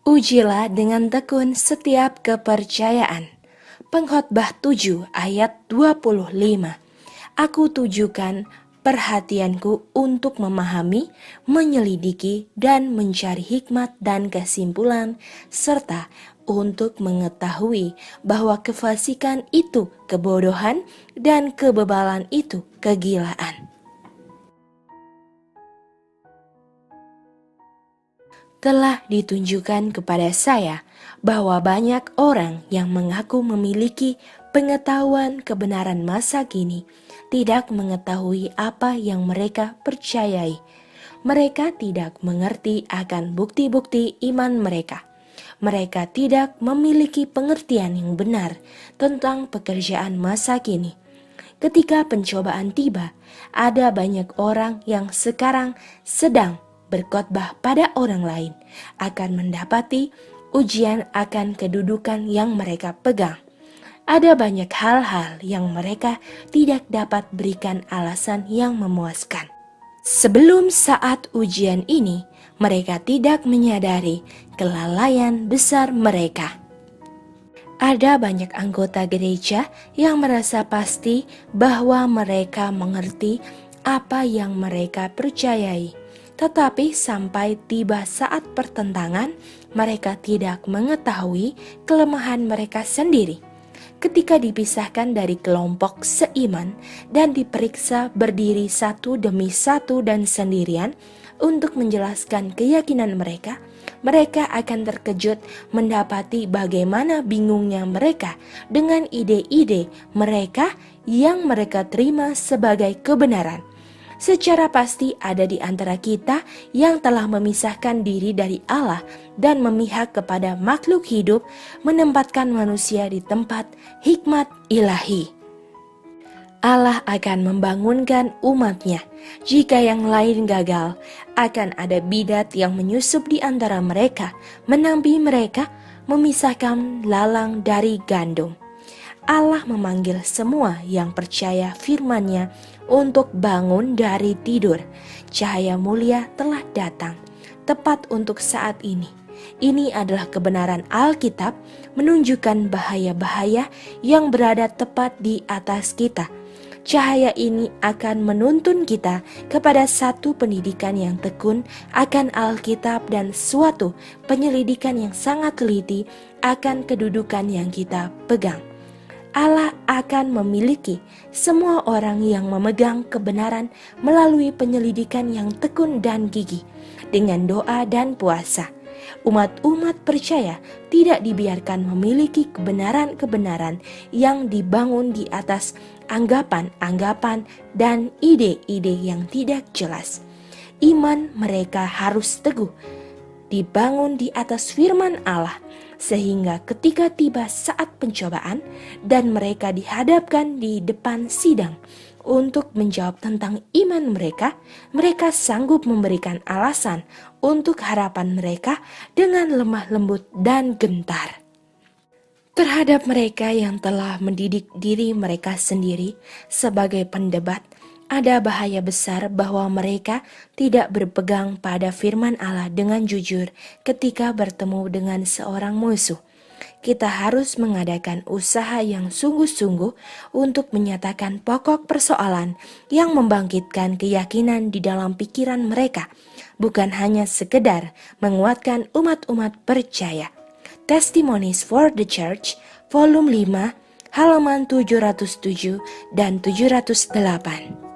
Ujilah dengan tekun setiap kepercayaan. Pengkhotbah 7 ayat 25. Aku tujukan perhatianku untuk memahami, menyelidiki, dan mencari hikmat dan kesimpulan, serta untuk mengetahui bahwa kefasikan itu kebodohan dan kebebalan itu kegilaan. Telah ditunjukkan kepada saya bahwa banyak orang yang mengaku memiliki pengetahuan kebenaran masa kini tidak mengetahui apa yang mereka percayai. Mereka tidak mengerti akan bukti-bukti iman mereka. Mereka tidak memiliki pengertian yang benar tentang pekerjaan masa kini. Ketika pencobaan tiba, ada banyak orang yang sekarang sedang berkhotbah pada orang lain akan mendapati ujian akan kedudukan yang mereka pegang. Ada banyak hal-hal yang mereka tidak dapat berikan alasan yang memuaskan. Sebelum saat ujian ini, mereka tidak menyadari kelalaian besar mereka. Ada banyak anggota gereja yang merasa pasti bahwa mereka mengerti apa yang mereka percayai. Tetapi sampai tiba saat pertentangan, mereka tidak mengetahui kelemahan mereka sendiri. Ketika dipisahkan dari kelompok seiman dan diperiksa berdiri satu demi satu dan sendirian untuk menjelaskan keyakinan mereka, mereka akan terkejut mendapati bagaimana bingungnya mereka dengan ide-ide mereka yang mereka terima sebagai kebenaran. Secara pasti ada di antara kita yang telah memisahkan diri dari Allah dan memihak kepada makhluk hidup, menempatkan manusia di tempat hikmat ilahi. Allah akan membangunkan umatnya. Jika yang lain gagal, akan ada bidat yang menyusup di antara mereka, menampi mereka, memisahkan lalang dari gandum. Allah memanggil semua yang percaya firman-Nya untuk bangun dari tidur. Cahaya mulia telah datang, tepat untuk saat ini. Ini adalah kebenaran Alkitab menunjukkan bahaya-bahaya yang berada tepat di atas kita. Cahaya ini akan menuntun kita kepada satu pendidikan yang tekun akan Alkitab dan suatu penyelidikan yang sangat teliti akan kedudukan yang kita pegang. Allah akan memiliki semua orang yang memegang kebenaran melalui penyelidikan yang tekun dan gigih dengan doa dan puasa. Umat-umat percaya tidak dibiarkan memiliki kebenaran-kebenaran yang dibangun di atas anggapan-anggapan dan ide-ide yang tidak jelas. Iman mereka harus teguh, dibangun di atas firman Allah, sehingga ketika tiba saat pencobaan dan mereka dihadapkan di depan sidang untuk menjawab tentang iman mereka, mereka sanggup memberikan alasan untuk harapan mereka dengan lemah lembut dan gentar. Terhadap mereka yang telah mendidik diri mereka sendiri sebagai pendebat, ada bahaya besar bahwa mereka tidak berpegang pada firman Allah dengan jujur ketika bertemu dengan seorang musuh. Kita harus mengadakan usaha yang sungguh-sungguh untuk menyatakan pokok persoalan yang membangkitkan keyakinan di dalam pikiran mereka, bukan hanya sekedar menguatkan umat-umat percaya. Testimonies for the Church, volume 5, halaman 707 dan 708.